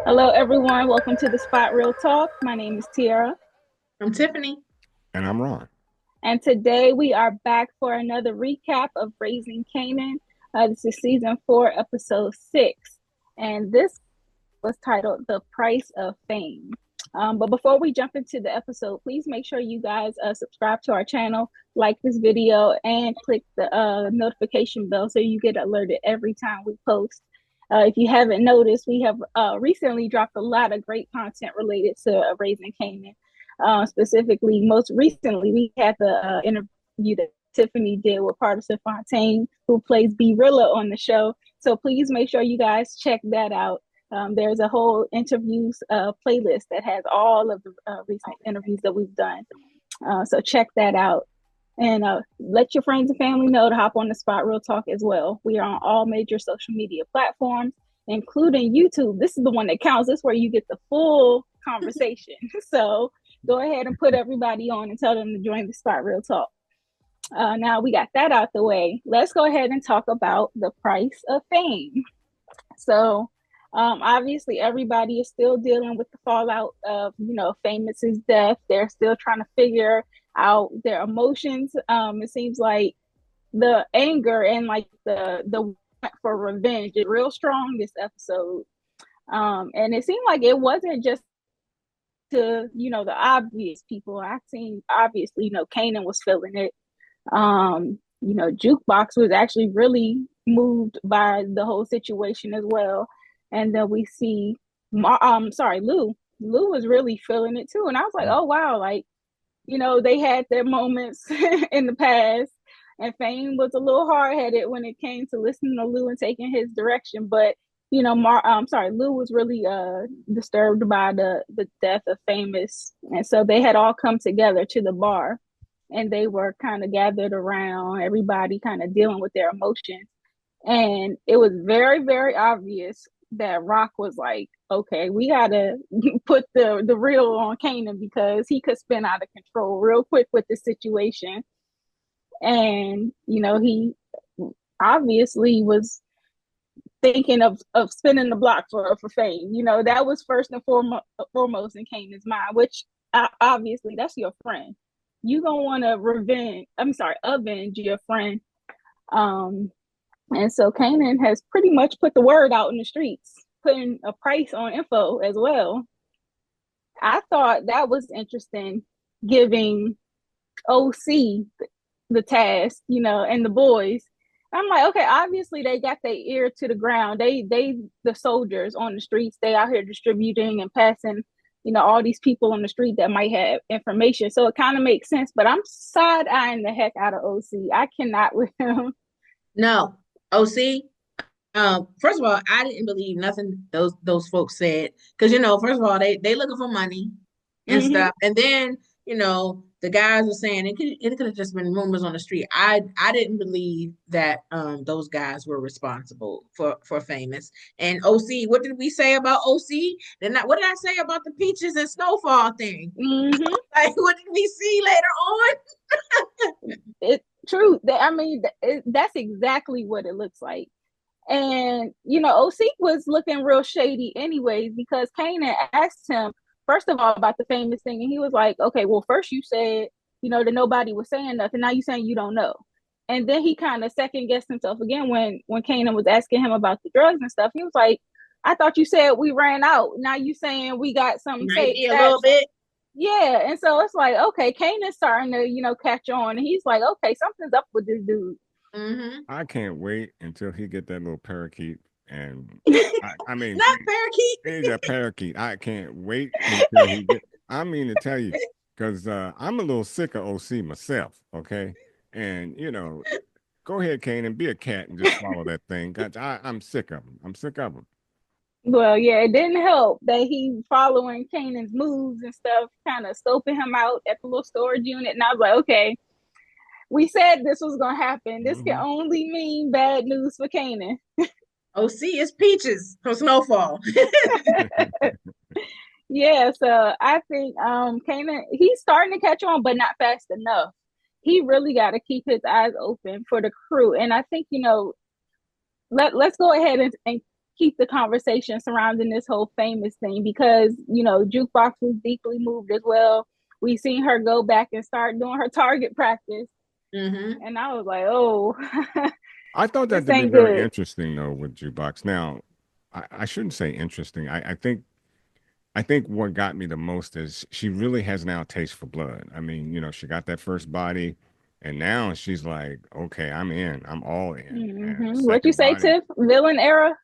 Hello, everyone. Welcome to the Spot Real Talk. My name is Tiara, I'm Tiffany. And I'm Ron. and today we are back for another recap of Raising Kanan. This is season 4, episode 6, and this was titled "The Price of Fame." But before we jump into the episode, please make sure you guys subscribe to our channel, like this video, and click the notification bell so you get alerted every time we post. If you haven't noticed, we have recently dropped a lot of great content related to Raising Kanan. Specifically, most recently, we had the interview that Tiffany did with Partisan Fontaine, who plays B Rilla on the show. So please make sure you guys check that out. There's a whole interviews playlist that has all of the recent interviews that we've done. So check that out. And let your friends and family know to hop on the Spot Real Talk as well. We are on all major social media platforms, including YouTube. This is the one that counts. This is where you get the full conversation. So go ahead and put everybody on and tell them to join the Spot Real Talk. Now we got that out the way. Let's go ahead and talk about the price of fame. So obviously everybody is still dealing with the fallout of, Famous's death. They're still trying to figure out their emotions. It seems like the anger and like the want for revenge is real strong this episode. And it seemed like it wasn't just to, the obvious people. I've seen obviously, Kanan was feeling it. Jukebox was actually really moved by the whole situation as well. And then we see Lou. Lou was really feeling it too. And I was like, oh wow, like, they had their moments in the past, and Fame was a little hard-headed when it came to listening to Lou and taking his direction. But Lou was really disturbed by the death of Famous, and so they had all come together to the bar, and they were kind of gathered around, everybody kind of dealing with their emotions, and it was very, very obvious that Rock was like, okay, we gotta put the real on Kanan because he could spin out of control real quick with the situation. And, he obviously was thinking of spinning the block for fame. That was first and foremost in Kanan's mind, which obviously that's your friend. You gonna want to avenge your friend. And so Kanan has pretty much put the word out in the streets, putting a price on info as well. I thought that was interesting, giving OC the task, and the boys. I'm like, okay, obviously they got their ear to the ground. They the soldiers on the streets, they out here distributing and passing, all these people on the street that might have information. So it kind of makes sense, but I'm side-eyeing the heck out of OC. I cannot with him. No, OC. First of all, I didn't believe nothing those folks said because first of all, they looking for money and stuff, and then the guys were saying it could have just been rumors on the street. I didn't believe that those guys were responsible for Famous and OC. What did we say about OC? Then what did I say about the Peaches and Snowfall thing? Like, what did we see later on? It's true. That's exactly what it looks like. And, OC was looking real shady anyways, because Kanan asked him, first of all, about the Famous thing. And he was like, okay, well, first you said, that nobody was saying nothing. Now you saying you don't know. And then he kind of second guessed himself again when Kanan was asking him about the drugs and stuff. He was like, I thought you said we ran out. Now you saying we got something safe. A little bit. Yeah. And so it's like, okay, Kanan's starting to, catch on. And he's like, okay, something's up with this dude. Mm-hmm. I can't wait until he get that little parakeet, and I mean, not parakeet. He's a parakeet. I can't wait until he get. I mean to tell you, because I'm a little sick of OC myself. Okay, and go ahead, Kane, and be a cat and just swallow that thing. I'm sick of him. I'm sick of him. Well, yeah, it didn't help that he following Kanan's moves and stuff, kind of scoping him out at the little storage unit, and I was like, okay. We said this was gonna happen. This can only mean bad news for Kanan. OC is Peaches from Snowfall. Yeah, so I think Kanan, he's starting to catch on, but not fast enough. He really got to keep his eyes open for the crew. And I think, let's go ahead and keep the conversation surrounding this whole famous thing because, Jukebox was deeply moved as well. We seen her go back and start doing her target practice. Mm-hmm. And I was like, oh, I thought that this to be ain't very good. interesting though with Jukebox. Now, I shouldn't say interesting. I think what got me the most is she really has now a taste for blood. I mean, she got that first body, and now she's like, okay, I'm in. I'm all in. And What you second say, body, Tiff? Villain era?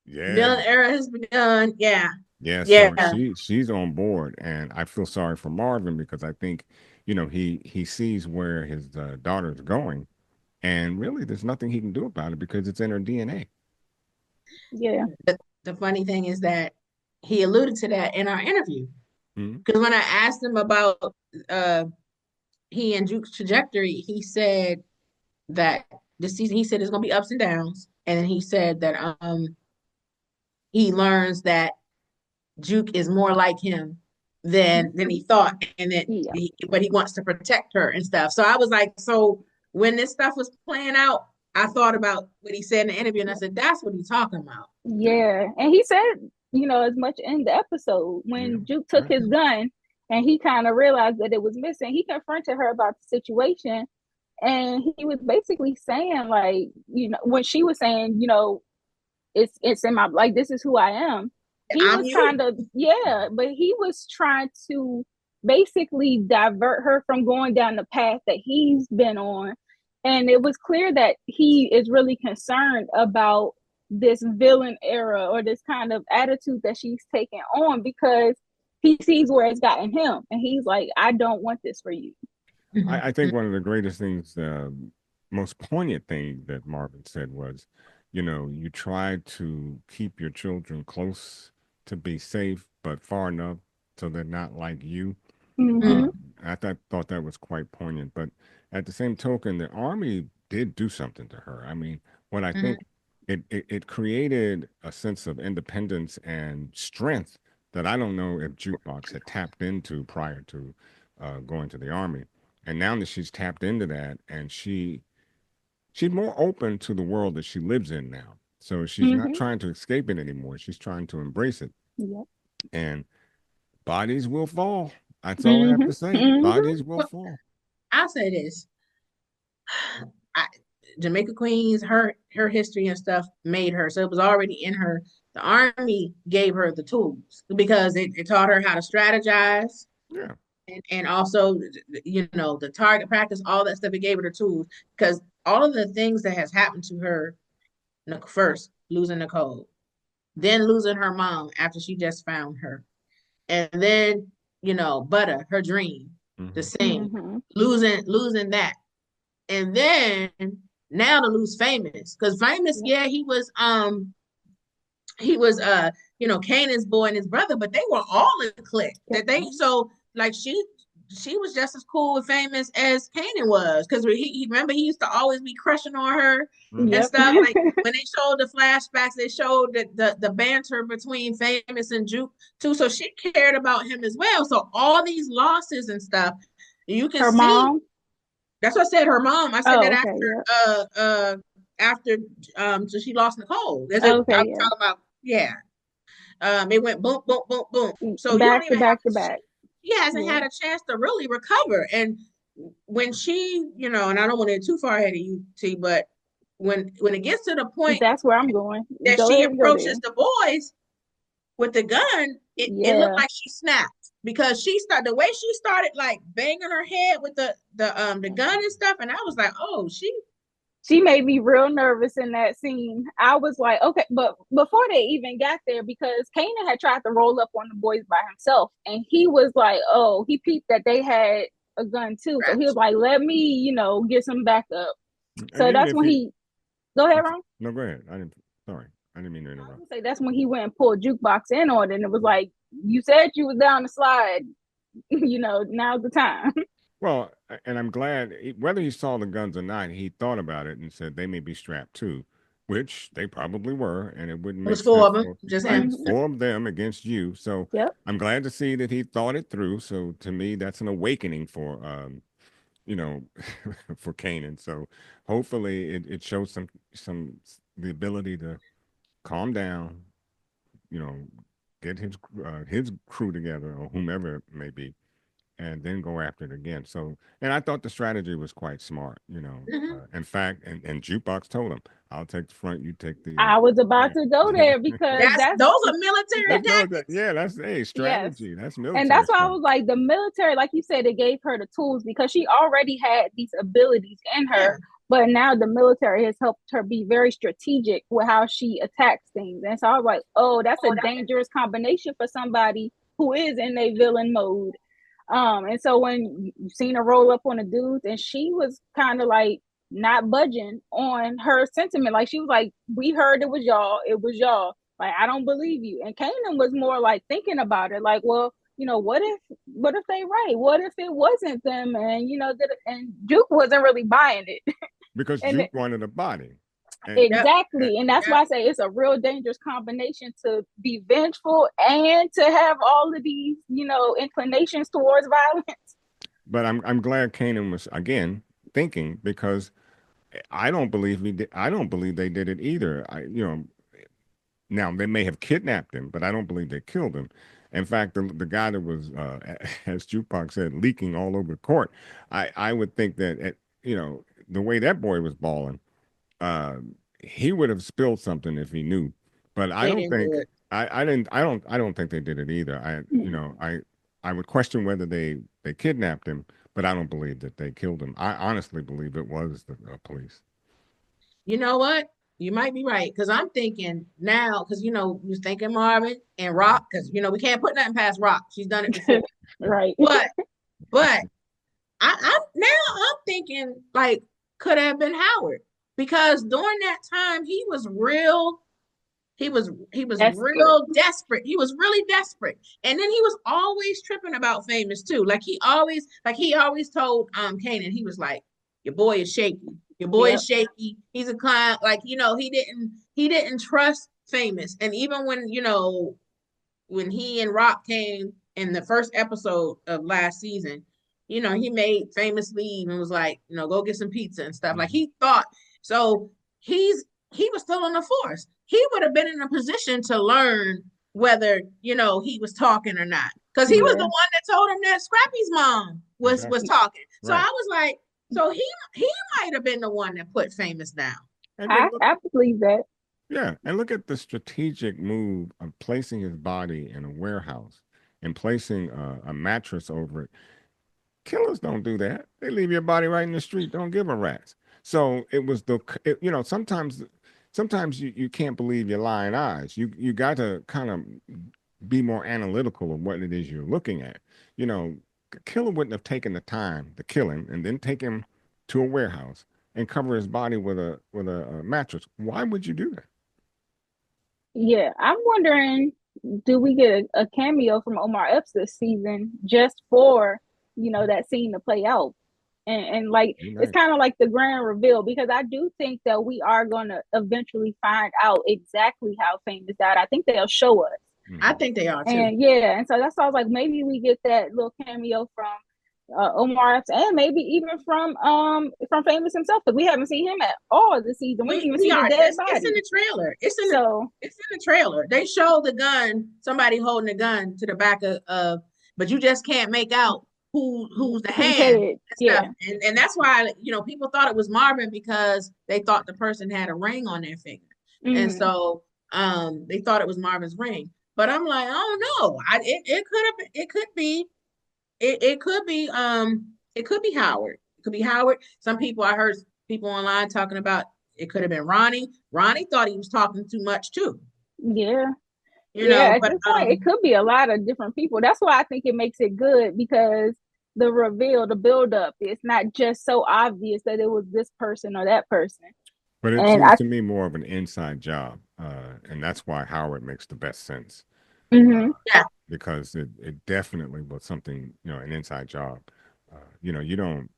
yeah, Villain era has begun. Yeah. yeah. Yeah. So she's on board, and I feel sorry for Marvin because I think, he sees where his daughter's going, and really, there's nothing he can do about it because it's in her DNA. Yeah. The funny thing is that he alluded to that in our interview. Mhm. Because when I asked him about uh he and Duke's trajectory, he said that this season he said there's gonna be ups and downs. And then he said that he learns that Juke is more like him than he thought, and that Yeah. but he wants to protect her and stuff. So I was like, so when this stuff was playing out, I thought about what he said in the interview, and I said, that's what he's talking about. Yeah, Yeah. And he said, as much in the episode yeah, when Juke took right. his gun and he kind of realized that it was missing, he confronted her about the situation. And he was basically saying, like, when she was saying, it's in my, like, this is who I am. He I'm was you. kind of, yeah, but he was trying to basically divert her from going down the path that he's been on. And it was clear that he is really concerned about this villain era or this kind of attitude that she's taking on because he sees where it's gotten him. And he's like, I don't want this for you. I think one of the greatest things, most poignant thing that Marvin said was, you try to keep your children close to be safe, but far enough so they're not like you. Mm-hmm. Uh, I thought that was quite poignant. But at the same token, the army did do something to her. I mean, what I think it created a sense of independence and strength that I don't know if Jukebox had tapped into prior to going to the army. And now that she's tapped into that, and she's more open to the world that she lives in now. So she's not Mm-hmm. trying to escape it anymore. She's trying to embrace it. Yep. And bodies will fall. That's all I have Mm-hmm. to say. Mm-hmm. Bodies will Well, fall. I'll say this. I, Jamaica Queens, her history and stuff made her. So it was already in her. The army gave her the tools because it taught her how to strategize, Yeah. and also, the target practice, all that stuff. It gave her the tools because all of the things that has happened to her, first losing Nicole, then losing her mom after she just found her, and then Butter, her dream, the Hmm. same, Mm-hmm. losing that, and then now to lose Famous, because Famous, Yep. yeah, he was Kanan's boy and his brother, but they were all in the clique. Yep. So like she was just as cool with Famous as Kanan was, because he remember he used to always be crushing on her and Hmm. Yep. stuff. Like when they showed the flashbacks, they showed the banter between Famous and Juke too. So she cared about him as well. So all these losses and stuff, you can Her see. mom. That's what I said. Her mom. I said Oh, that okay. Yep. after so she lost Nicole. That's it. I Okay. was Yeah. talking about, yeah. It went boom, boom, boom, boom. So you don't Back to even have back to back. she hasn't Yeah. had a chance to really recover. And when she, and I don't want to get too far ahead of you, T, but when it gets to the point That's where I'm going. that Go she ahead and go there. approaches the boys with the gun, it looked Yeah. like she snapped, because the way she started like banging her head with the gun and stuff, and I was like, oh, She made me real nervous in that scene. I was like, okay, but before they even got there, because Kanan had tried to roll up on the boys by himself, and he was like, oh, he peeped that they had a gun too. So he was like, let me, get some backup. And So even that's if when he, he, go ahead, Ron. no, go ahead. I didn't. Sorry, I didn't mean to I was interrupt. gonna say that's when he went and pulled Jukebox in on it, and it was like, you said you was down the slide, now's the time. Well, and I'm glad whether he saw the guns or not, he thought about it and said they may be strapped too, which they probably were, and it wouldn't it was make four sense of them, for just right him. Mm-hmm. four of them against you. So Yep. I'm glad to see that he thought it through. So to me, that's an awakening for you know, for Kanan. So hopefully it shows some the ability to calm down, you know, get his crew together or whomever it may be, and then go after it again. So, and I thought the strategy was quite smart. Mhm. In fact, and Jukebox told him, "I'll take the front, you take the I was about back." to go there because That's that's those are military That's no, tactics. yeah, that's a yes. strategy. That's And military that's why I stuff. was like, the military, like you said, it gave her the tools because she already had these abilities in her. Yeah. But now the military has helped her be very strategic with how she attacks things. And so I was like, oh, that's a dangerous combination for somebody who is in a villain mode. And so when you seen her roll up on the dudes, and she was kind of like not budging on her sentiment. Like she was like, we heard it was y'all, it was y'all. Like, I don't believe you. And Kanan was more like thinking about it, like, well, what if they right? What if it wasn't them? And and Duke wasn't really buying it. Because And Juke wanted a body. And Yep. exactly. And that's Yep. why I say it's a real dangerous combination to be vengeful and to have all of these, inclinations towards violence. but I'm glad Kanan was again thinking, because I don't believe they did it either. Now they may have kidnapped him, but I don't believe they killed him. In fact, the guy that was, as Jukebox said, leaking all over the court, I would think that the way that boy was balling, uh, he would have spilled something if he knew. But I They don't didn't do think it. I don't think they did it either. I would question whether they kidnapped him, but I don't believe that they killed him. I honestly believe it was the police. You know what? You might be right because I'm thinking now because we was thinking Marvin and Rock because we can't put nothing past Rock. She's done it before. Right. But but I'm thinking like could have been Howard because during that time he was Desperate. real desperate. He was really desperate. And then he was always tripping about famous too. Like he always told Kanan, he was like, your boy is shaky. Your boy Yep. is shaky. He's a client. Like, he didn't trust famous. And even when he and Rock came in the first episode of last season, he made famous leave and was like, go get some pizza and stuff. Like Mhm. he thought so he was still on the force. He would have been in a position to learn whether, he was talking or not. Because he was the Yeah. one that told him that Scrappy's mom was Exactly. talking. So I Right. was like, so he might have been the one that put famous down. And then I believe that. yeah, and look at the strategic move of placing his body in a warehouse and placing a mattress over it. Killers don't do that. They leave your body right in the street. Don't give a rat's. So it was sometimes you can't believe your lying eyes. You got to kind of be more analytical of what it is you're looking at. You know, the killer wouldn't have taken the time to kill him and then take him to a warehouse and cover his body with a mattress. Why would you do that? Yeah. I'm wondering, do we get a cameo from Omar Epps this season just for, that scene to play out? And like it's Nice. kind of like the grand reveal because I do think that we are going to eventually find out exactly how famous died. I think they'll show us. I Mhm. think they are too. And yeah, and so that's why I was like, maybe we get that little cameo from Omar Epps and maybe even from Famous himself because we haven't seen him at all this season. We didn't We even we see the are. dead It's in body. the trailer. So It's in the trailer. They show the gun, somebody holding a gun to the back of but you just can't make out who's the who's hand head? and stuff. Yeah. And that's why people thought it was Marvin because they thought the person had a ring on their finger. And Mm-hmm. so they thought it was Marvin's ring. But I'm like, I don't know. It could have it could be Howard. It could be Howard. Some people I heard people online talking about it could have been Ronnie. Ronnie thought he was talking too much too. Yeah. Yeah, at But this point, it could be a lot of different people. That's why I think it makes it good because the reveal, the build up, it's not just so obvious that it was this person or that person. But it And seems I, to me more of an inside job, and that's why Howard makes the best sense, mm-hmm, uh, yeah, because it definitely was something, an inside job. You don't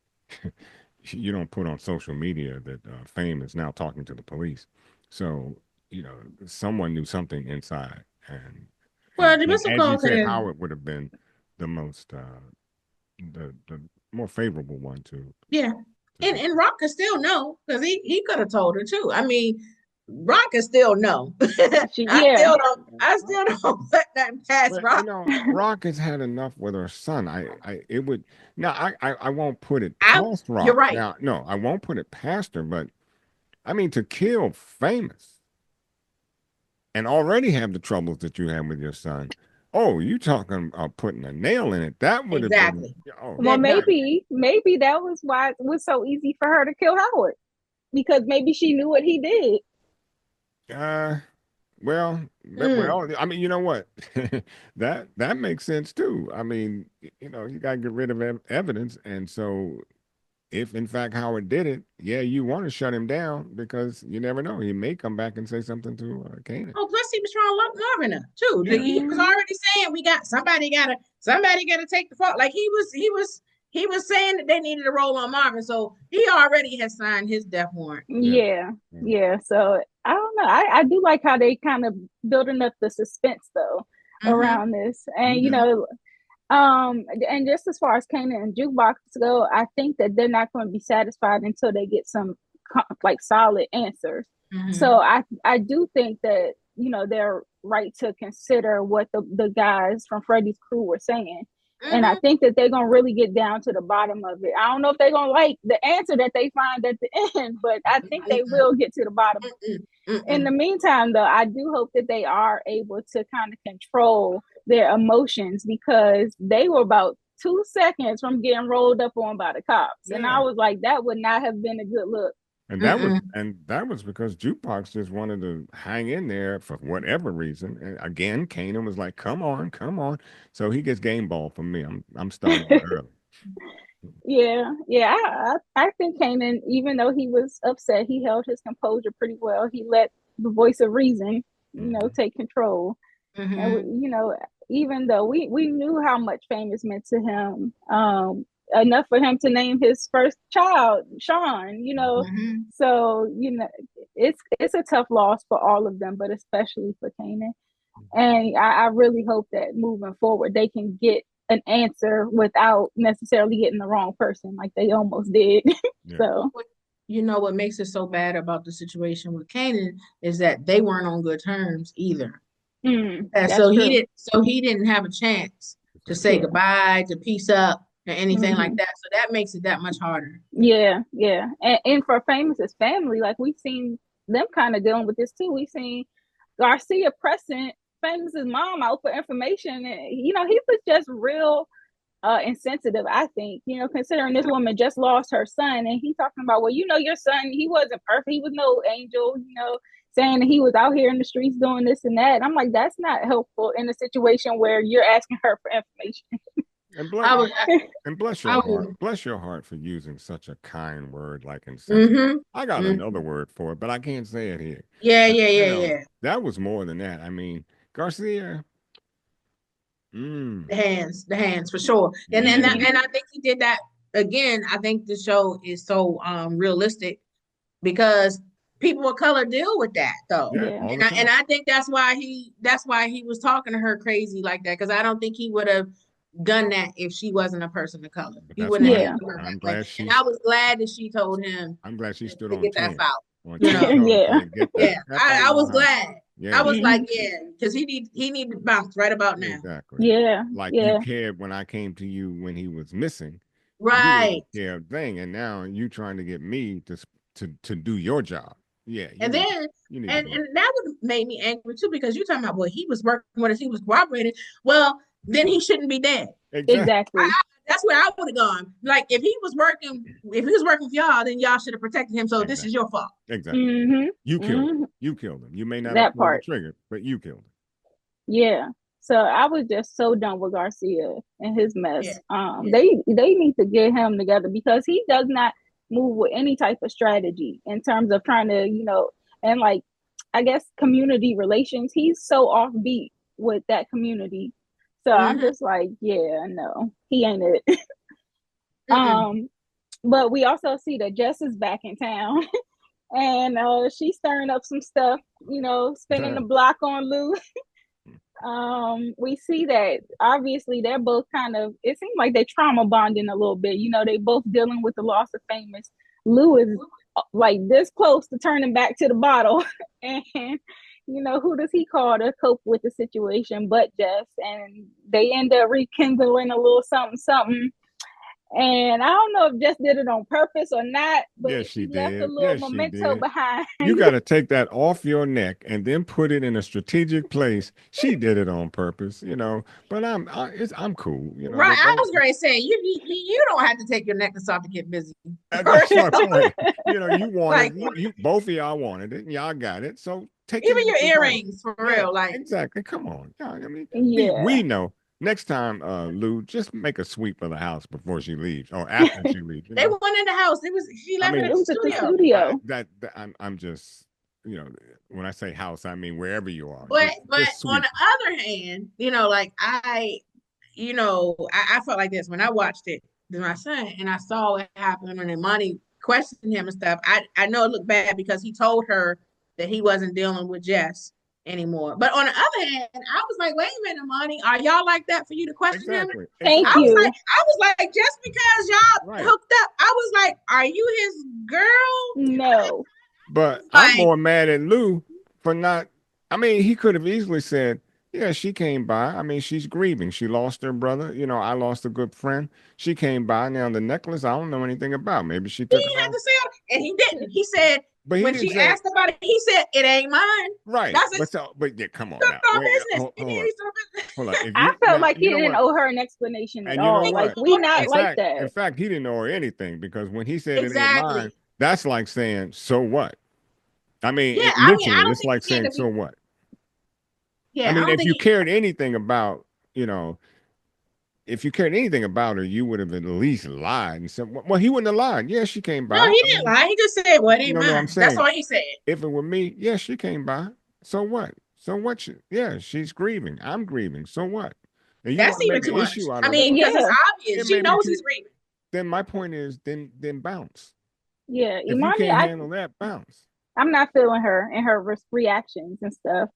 you don't put on social media that Fame is now talking to the police. So someone knew something inside, and well, the and missile as you call could said, have, Howard would have been the most the more favorable one to yeah. to And do. and Rock could still know because he could have told her too. I mean, Rock is still no. Yeah. I still don't put nothing past But Rock. Rock has had enough with her son. It would now. I won't put it I past You're Rock. right. Now, no, I won't put it past her. But I mean, to kill famous and already have the troubles that you have with your son. Oh, you talking about putting a nail in it? That would have been. Exactly. Oh, Well, Done. maybe that was why it was so easy for her to kill Howard, because maybe she knew what he did. uh, well, Mm. I mean, you know what? That makes sense too. I mean, you got to get rid of evidence, and so if in fact Howard did it, yeah, you want to shut him down because you never know. He may come back and say something to Kanan. Oh, plus he was trying to lock Marvin up too. Yeah. He was Hmm. already saying we got somebody gotta take the fault. Like he was saying that they needed a roll on Marvin, so he already has signed his death warrant. Yeah. Yeah, Yeah. yeah. So I don't know. I do like how they kind of building up the suspense though Mm-hmm. around this, and Yeah. and just as far as Kanan and Jukebox go, I think that they're not going to be satisfied until they get some like solid answers. So Mm-hmm. I do think that they're right to consider what the guys from Freddy's crew were saying. And I Mm-hmm. think that they're gonna really get down to the bottom of it. I don't know if they're gonna like the answer that they find at the end, but I think they Mm-mm. will get to the bottom of Mm-mm. it. In Mm-mm. the meantime, though, I do hope that they are able to kind of control their emotions, because they were about 2 seconds from getting rolled up on by the cops. And I Yeah. was like, that would not have been a good look. Mm-mm. And that was because Jukebox just wanted to hang in there for whatever reason. And again, Kanan was like, "Come on, come on." So he gets game ball from me. I'm starting out early. Yeah, yeah. I think Kanan, even though he was upset, he held his composure pretty well. He let the voice of reason, Mhm. take control. And Mm-hmm. even though we knew how much famous meant to him, enough for him to name his first child Sean. Mm-hmm. So it's a tough loss for all of them, but especially for Kanan. And I really hope that moving forward they can get an answer without necessarily getting the wrong person like they almost did. Yeah. So You know what makes it so bad about the situation with Kanan is that they weren't on good terms either. And that's true. so he didn't have a chance That's to right. say Yeah. goodbye, to peace up, or anything like Hmm. that. So that makes it that much harder. Yeah, yeah. And for Famous's family, like we've seen them kind of dealing with this too. We've seen Garcia pressing Famous's mom out for information. And, he was just real insensitive, I think, considering this woman just lost her son, and he talking about, well, your son, he wasn't perfect. He was no angel, saying that he was out here in the streets doing this and that. And I'm like, that's not helpful in a situation where you're asking her for information. And bless I was, and bless I your heart. was, Bless your heart for using such a kind word like insensitive. mm-hmm, I got mm-hmm. another word for it, but I can't say it here. Yeah, But yeah, yeah, yeah. that was more than that. I mean, Garcia, mm, The hands for sure. yeah, And I think he did that again. I think the show is so realistic because people of color deal with that though. yeah, Yeah. all the And time. I think that's why he was talking to her crazy like that, because I don't think he would have done that if she wasn't a person of color. But He that's wouldn't have why Yeah. handled her I'm that way. glad And I she's was glad that she told him I'm glad she stood to on get that 10. file. On You 10 know, toes Yeah. saying, get that yeah, F out of I my was house. glad. I Yeah, was like, Hmm. yeah, because he need to bounce right about now. exactly. Yeah. Like you Yeah. cared when I came to you when he was missing. You Right. didn't care a thing, and now you trying to get me to do your job. Yeah, And then you need to go. and that would have made me angry too, because you're talking about, well, he was working with us, he was cooperating. Well, then he shouldn't be dead. Exactly. Exactly. That's where I would have gone. Like if he was working for y'all, then y'all should have protected him. So this is Exactly. your fault. Exactly. Hmm. You killed him. Hmm. You killed him. You may not have That pulled the part. trigger, but you killed him. Yeah. So I was just so done with Garcia and his Yeah, mess. yeah. They need to get him together, because he does not move with any type of strategy in terms of trying to, and like, I guess, community relations. He's so offbeat with that community. So I'm Mm-hmm. just like, yeah, no, he ain't it. Mm-mm. um, but we also see that Jess is back in town, and she's stirring up some stuff, spinning the block on Lou. We see that obviously they're both kind of, it seems like they're trauma bonding a little bit. They both dealing with the loss of Famous. Lou is like this close to turning back to the bottle. And who does he call to cope with the situation but Jess? And they end up rekindling a little something, something. And I don't know if Jess did it on purpose or not, but Yes, she she left a did. little Yes, she memento did. behind. You got to take that off your neck and then put it in a strategic place. She did it on purpose, But I'm cool, Right. I was going to say you don't have to take your necklace off to get busy. That's my point. You Like, wanted you both of y'all wanted it, and y'all got it. So take your even your necklace off. earrings, for real. Like, exactly. Come on, I mean, Yeah. we know. Next time, Lou, just make a sweep of the house before she leaves or after she leaves. they went in the house. She left it mean, at It the was at the studio. studio. I'm just, when I say house, I mean wherever you are. But Just on sweep. the other hand, like I felt like this when I watched it with my son and I saw what happened and Monty questioned him and stuff. I know it looked bad because he told her that he wasn't dealing with Jess anymore. But on the other hand, I was like, wait a minute, Monty, are y'all like that for you to question him? Exactly. Thank I was you. like, just because y'all hooked up, I was like, are you his girl? No. But I'm Like, more mad at Lou for not. I mean, he could have easily said, "Yeah, she came by. I mean, she's grieving. She lost her brother. I lost a good friend. She came by. Now the necklace, I don't know anything about. Maybe she he took it had off." to say it, and he didn't. He said But he when didn't she say asked about it, he said it ain't mine. right. That's his But yeah, come on now. Wait, business. hold up, hold up. If I you felt now, like you he know didn't what? owe her an explanation at And you know all. Like, what? we not In like fact, that. he didn't know her anything because when he said it ain't mine, Exactly. that's like saying, "So what?" I mean, Yeah, I mean, I literally, don't it's think like he had saying, to "So be. what?" I Yeah, I mean, don't think he. if you cared anything about her, you would have at least lied and said, "Well, he wouldn't have lied. Yeah, she came No, by." he I didn't mean, lie. He just said, "Well, it ain't no, I'm mine." That's saying all he said. if it were me, yeah, she came by. So what? So what? Yeah, she's grieving. I'm grieving. So what? And you want That's to even make an too much. issue out I of that? mean, because it's Yeah. obvious. It She may be knows too. he's grieving. Then my point is, then bounce. Yeah. If you Imani, can't handle that, bounce. I'm not feeling her and her reactions and stuff.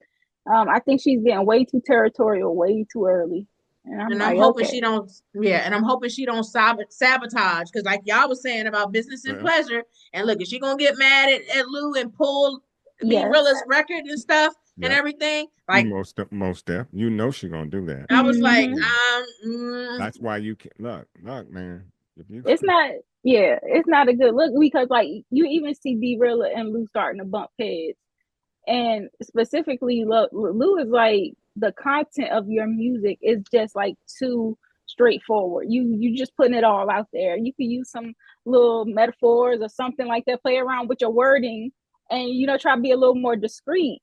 I think she's getting way too territorial, way too early. And I'm And I'm like, hoping okay. she don't. Yeah, and I'm hoping she don't sabotage because, like y'all was saying about business and Well, pleasure. And look, is she gonna get mad at Lou and pull B Yes. Rilla's record and stuff and yep. everything? You Like, most deaf. You know she gonna do that. I was like, Mm-hmm. That's why you can look, man. If you It's not, yeah, it's not a good look because, like, you even see D Rilla and Lou starting to bump heads. And specifically, Lou is like, the content of your music is just like too straightforward. You just putting it all out there. You could use some little metaphors or something like that, play around with your wording, and try to be a little more discreet.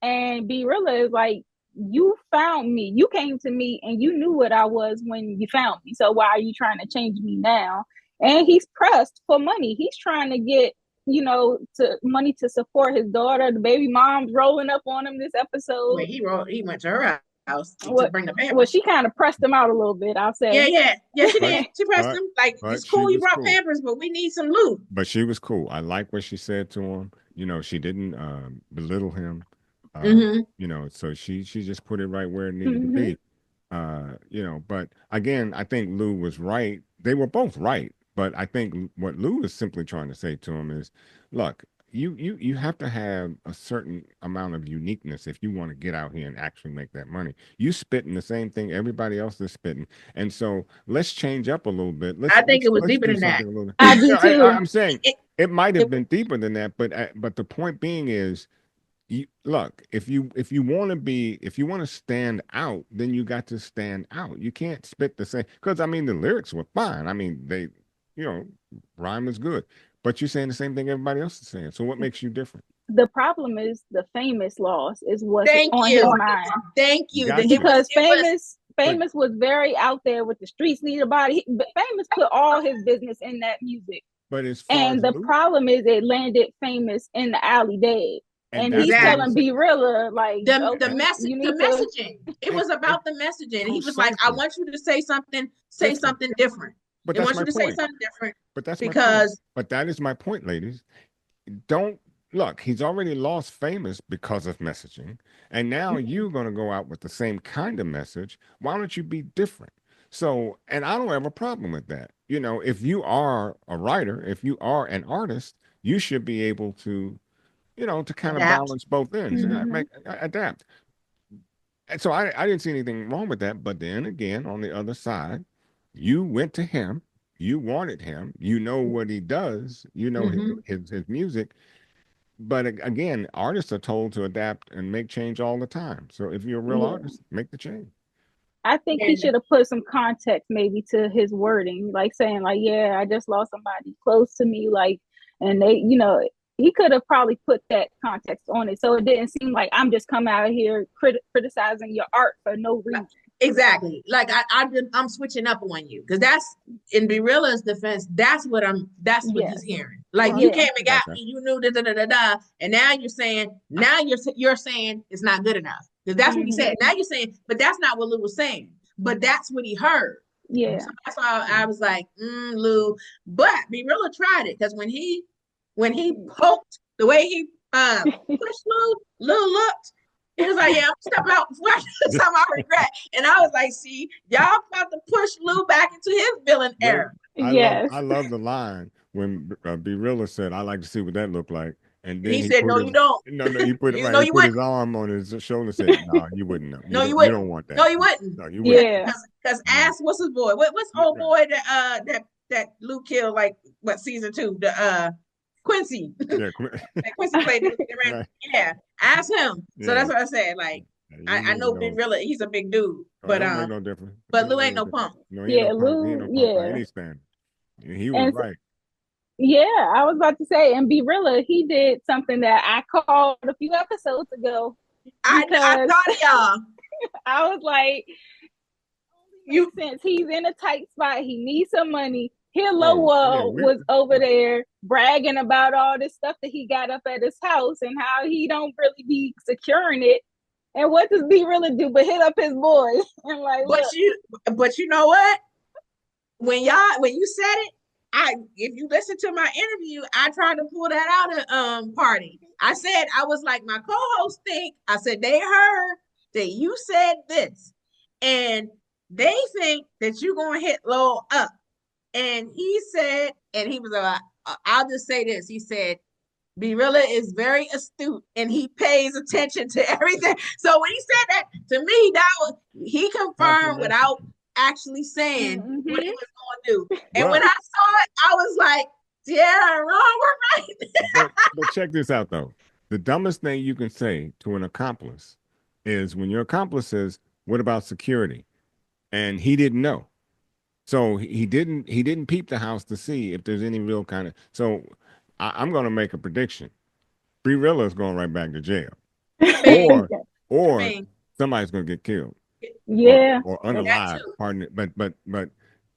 And be real is like, you found me, you came to me, and you knew what I was when you found me. So why are you trying to change me now? And he's pressed for money. He's trying to get to money to support his daughter. The baby mom's rolling up on him this episode. wait, he went to her house to What? bring the Well, pampers. she kind of pressed him out a little bit, I'll say. Yeah, she but did. She pressed but him like, but it's she cool you was brought cool. pampers, but we need some loot. But she was cool. I like what she said to him. She didn't belittle him. Mm-hmm. So she just put it right where it needed to Mm-hmm. be. But again, I think Lou was right. They were both right. But I think what Lou is simply trying to say to him is, look, you have to have a certain amount of uniqueness if you want to get out here and actually make that money. You spitting the same thing everybody else is spitting, and so let's change up a little bit. Let's I think let's it was let's deeper do than that. something a little. I do too. I'm saying It, it might have it, been deeper than that, but the point being is, look, if you want to stand out, then you got to stand out. You can't spit the same, because I mean the lyrics were fine. I mean they, you know, rhyme is good, but you're saying the same thing everybody else is saying. So what makes you different? The problem is the famous loss is what's thank on his you, mind. thank you. Got you. Because It was But famous was very out there with the streets need a body. But famous put all his business in that music. as far And as the Lou, problem is it landed famous in the alley dead. and And he's that's what exactly I'm telling saying. B Rilla, like, the okay, message. you The need to. messaging. It And, was about the messaging. He was like, "I precisely want you to say different. something different. But They that's want my you to say point. something different But that's my point. because But that is my point, ladies. Don't look, he's already lost famous because of messaging. And now you're going to go out with the same kind of message. Why don't you be different? So, and I don't have a problem with that. If you are a writer, if you are an artist, you should be able to, to kind of Adapt. balance both ends and Mm-hmm. adapt. And so I didn't see anything wrong with that. But then again, on the other side, you went to him, you wanted him, you know what he does, you know Mm-hmm. his music. But again, artists are told to adapt and make change all the time. So if you're a real Yeah. artist, make the change. I think he And should have put some context maybe to his wording, like saying like, yeah, I just lost somebody close to me, like, and they, he could have probably put that context on it, so it didn't seem like I'm just coming out here criticizing your art for no reason. exactly, like I'm switching up on you because that's in Berilla's defense. That's what he's Yes. hearing. Like you Well, Yeah. came I and got got that. me, you knew da da da da da, and now you're saying it's not good enough because that's what he Mm-hmm. said. Now you're saying, but that's not what Lou was saying. But that's what he heard. Yeah. So that's why I was like, Lou. But Berilla tried it because when he poked the way he pushed Lou looked. He was like, yeah, I'm step out before I do something I regret. And I was like, see, y'all about to push Lou back into his villain Well, era. Yes. I love the line when Berilla said, "I like to see what that looked like," and And then he he said, put no, his you don't. no, he put it You right. know He you put wouldn't. his arm on his shoulder and said, "No, you wouldn't know. No, you You wouldn't. don't want No, that. you wouldn't. No, you wouldn't." Yeah. Because Mm. ask what's his boy? What's old Right. boy that Lou killed like what season 2? The Quincy. Yeah. That Quincy played Right. yeah. Ask him. So Yeah. that's what I said. Like You I need to know Big know. Rilla, he's a big dude. Oh, it don't make no difference. It But don't Lou make ain't no no difference. punk. No, he ain't no Yeah. punk. He ain't Lou. no punk by Yeah. any standard. He was And right. yeah, I was about to say, and Berilla, he did something that I called a few episodes ago I because thought of y'all. I was like, You makes sense. He's in a tight spot. He needs some money. Here, Oh, yeah. Lowell was over there bragging about all this stuff that he got up at his house and how he don't really be securing it. And what does B really do but hit up his boy and like, but look, you know what? When you said it, if you listen to my interview, I tried to pull that out at party. I said I was like my co-host think. I said they heard that you said this, and they think that you're gonna hit Lowell up. And he said, and he was I'll just say this. He said, Berilla is very astute and he pays attention to everything. So when he said that to me, he confirmed Confirmation. without actually saying what he mm-hmm. was going to do. And when But I saw it, I was like, yeah, wrong, we're right. but check this out though. The dumbest thing you can say to an accomplice is when your accomplice says, "What about security?" And he didn't know. So he didn't peep the house to see if there's any real kind of. So I'm going to make a prediction. Rilla is going right back to jail, Jermaine, or or Jermaine, somebody's going to get killed Yeah. or that unalive. too. Pardon it, but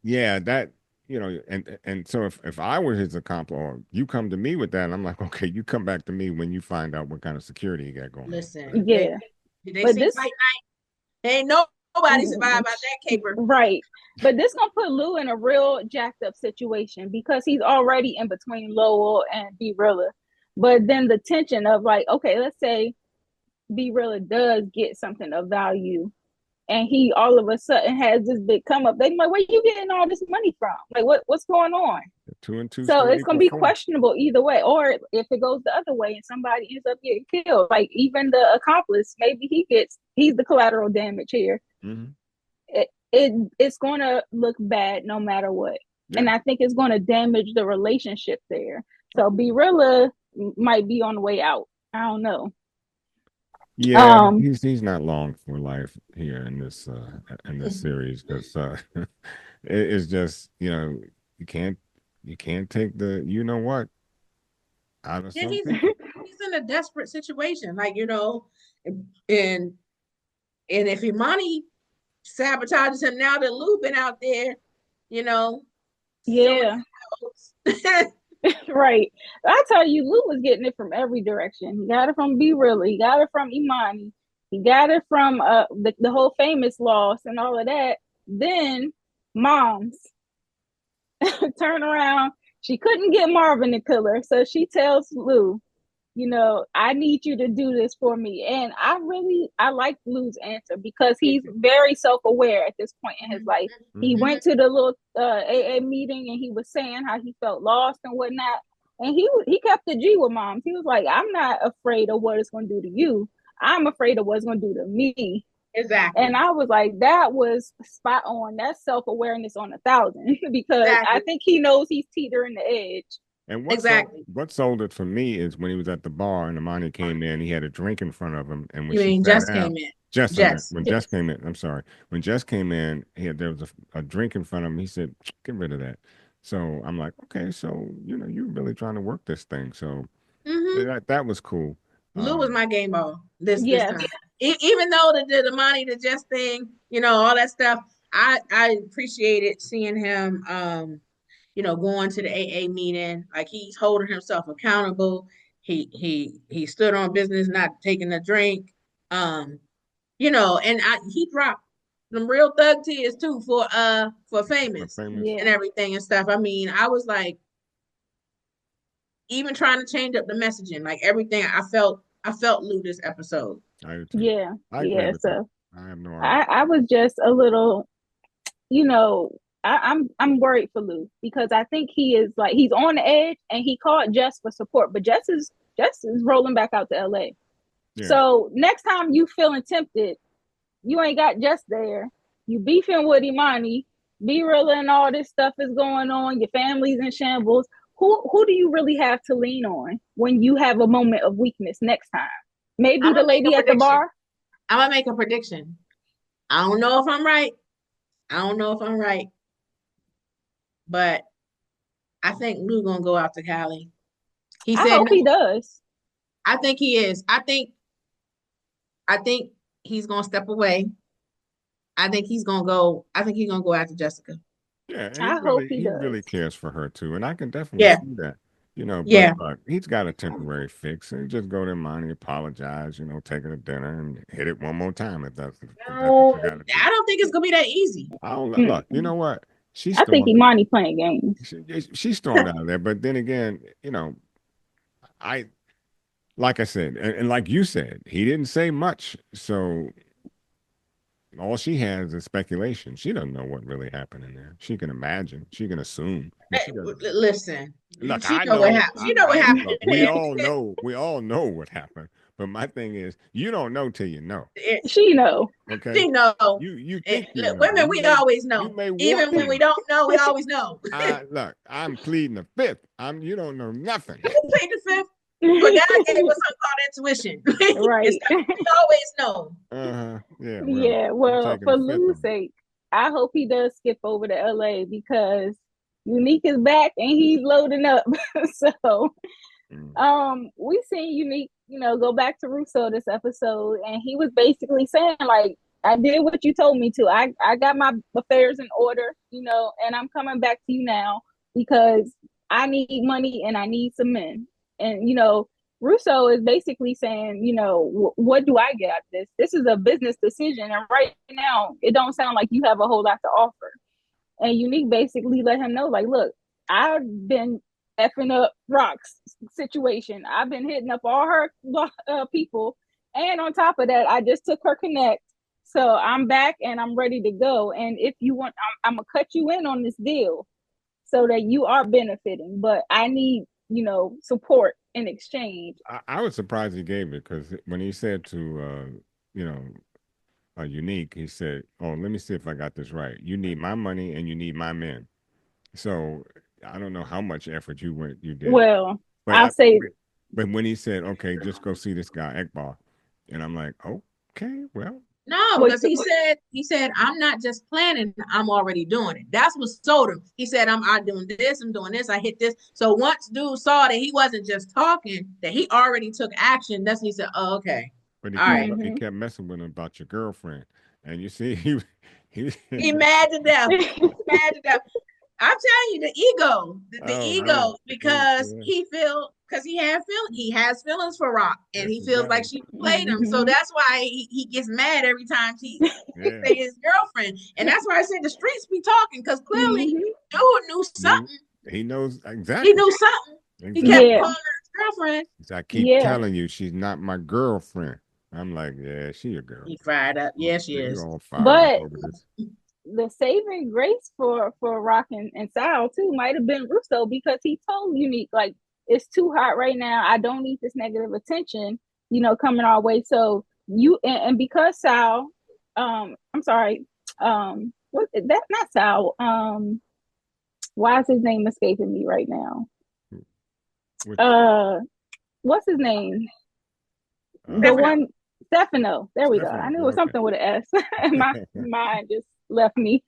yeah, that and so if I were his accomplice, or you come to me with that, I'm like, okay, you come back to me when you find out what kind of security you got going on. Listen, Yeah. they But see this Fight Night. Ain't nobody survived by that caper. right. But this gonna put Lou in a real jacked up situation because he's already in between Lowell and B Rilla. But then the tension of like, okay, let's say B Rilla does get something of value and he all of a sudden has this big come up. They like, where you getting all this money from? Like what's going on? Two and two So still it's gonna equal be four. questionable either way. Or if it goes the other way and somebody ends up getting killed, like even the accomplice, maybe he's the collateral damage here. Mm-hmm. It's going to look bad no matter what. Yeah. And I think it's going to damage the relationship there. So Berilla might be on the way out. I don't know. Yeah, Um, he's not long for life here in this series because it's just you can't take the what out of Yeah, some he's people. in a desperate situation, like and if Imani sabotages him now that Lou been out there, you know, showing yeah, his nose. right. I tell you, Lou was getting it from every direction. He got it from Berilla. He got it from Imani. He got it from the whole famous loss and all of that. Then moms turn around. She couldn't get Marvin to kill her, so she tells Lou, I need you to do this for me. And I like Lou's answer because he's very self-aware at this point in his life. He Mm-hmm. went to the little AA meeting and he was saying how he felt lost and whatnot. And he kept the G with moms. He was like, I'm not afraid of what it's going to do to you. I'm afraid of what it's going to do to me. Exactly. And I was like, that was spot on. That's self-awareness on 1,000 because I Exactly. think he knows he's teetering the edge. And Exactly. what sold it for me is when he was at the bar and Imani came in, he had a drink in front of him, and when You she mean sat Jess down, came in? Jess, I meant Jess. when Jess came in. I'm sorry, when Jess came in, there was a drink in front of him. He said, "Get rid of that." So I'm like, okay, so you're really trying to work this thing. So Mm-hmm. that was cool. Lou was my game ball this Yes. time. Even though the money, the Jess thing, all that stuff, I appreciated seeing him going to the AA meeting. Like he's holding himself accountable. He stood on business, not taking a drink. Um, and he dropped some real thug tears too for My famous famous. and Yeah. everything and stuff. I mean, I was like even trying to change up the messaging, like everything. I felt Lou this episode. I do too. Yeah. I agree Yeah. with that. So I have no argument. I was just a little, you know, I'm worried for Lou because I think he is like he's on the edge and he called Jess for support, but Jess is rolling back out to LA. Yeah. So next time you feeling tempted, you ain't got Jess there. You beefing with Imani, be real and all this stuff is going on. Your family's in shambles. Who do you really have to lean on when you have a moment of weakness next time? Maybe I'm the gonna make a lady at the prediction. bar. I'm gonna make a prediction. I don't know if I'm right. I don't know if I'm right, but I think Lou gonna go out to Cali. He I said hope no. he does. I think he is. I think he's gonna step away. I think he's gonna go. I think he's gonna go after Jessica. Yeah, and I hope he he really does. cares for her too, and I can definitely Yeah, see that. But yeah. he's got a temporary fix, and just go to Monty, apologize, take her to dinner, and hit it one more time if that's what No, you got to do. I don't think it's gonna be that easy. I don't look. You Mm-mm. know what? She's I think stormed. Imani playing games. She stormed out of there, but then again, I like I said, and like you said, he didn't say much, so all she has is speculation. She doesn't know what really happened in there. She can imagine. She can assume, but she doesn't know. Listen, Look, she I know what know. happened. She know what happened. Look. We all know. We all know what happened. But my thing is, you don't know till you know. She know. Okay. She know. You think you Look, know. women, we always You know. may want Even when we to. don't know, we always know. Look. I'm pleading the fifth. You don't know nothing. We can plead the fifth, but God gave us something called intuition. It's Right. not, we always know. Uh-huh. Yeah. Well, Yeah. I'm Well, taking for the fifth Lou's on sake, I hope he does skip over to LA because Unique is back and he's loading up. So it. Mm. we seen Unique, go back to Russo this episode, and he was basically saying like, I did what you told me to. I got my affairs in order, and I'm coming back to you now because I need money and I need some men. And Russo is basically saying, what do I get out of this? This is a business decision, and right now it don't sound like you have a whole lot to offer. And Unique basically let him know, like, look, I've been effing up Rock's situation. I've been hitting up all her people. And on top of that, I just took her connect. So I'm back and I'm ready to go. And if you want, I'm going to cut you in on this deal so that you are benefiting. But I need, support in exchange. I was surprised he gave it because when he said to you know Unique, he said, "Oh, let me see if I got this right. You need my money and you need my men." So I don't know how much effort you did, Well, but I'll say, but when he said, "Okay, just go see this guy Ekbar," and I'm like, "Okay, well, No, well, because he said, I'm not just planning, I'm already doing it. That's what sold him. He said, I'm doing this, I'm doing this, I hit this. So once dude saw that he wasn't just talking, that he already took action, that's when he said, oh, okay. but All right. he mm-hmm. kept messing with him about your girlfriend, and you see he He mad to death. He's mad to death. I'm telling you, the ego, the oh ego, man, because yeah, he has feelings for Rock, and yes he he feels like does, she played him. So Mm-hmm. that's why he gets mad every time she yeah, say his girlfriend, and that's why I said the streets be talking because clearly Mm-hmm. dude knew knew something. he knows He exactly knew something. He kept exactly. Yeah, calling her his girlfriend. I keep yeah. telling you, she's not my girlfriend. I'm like, yeah, she your He girlfriend. fired up. Yeah, she You is. all fired up But over this. the saving grace for Rock and Sal too might have been Russo because he told Unique like it's too hot right now. I don't need this negative attention, coming our way. So and because Sal, I'm sorry, what that not Sal, why is his name escaping me right now? Which Uh, what's his name? The Stefano. one Stefano. There we go. I Stefano. knew it Yeah, was okay. something with an S. My mind just left me.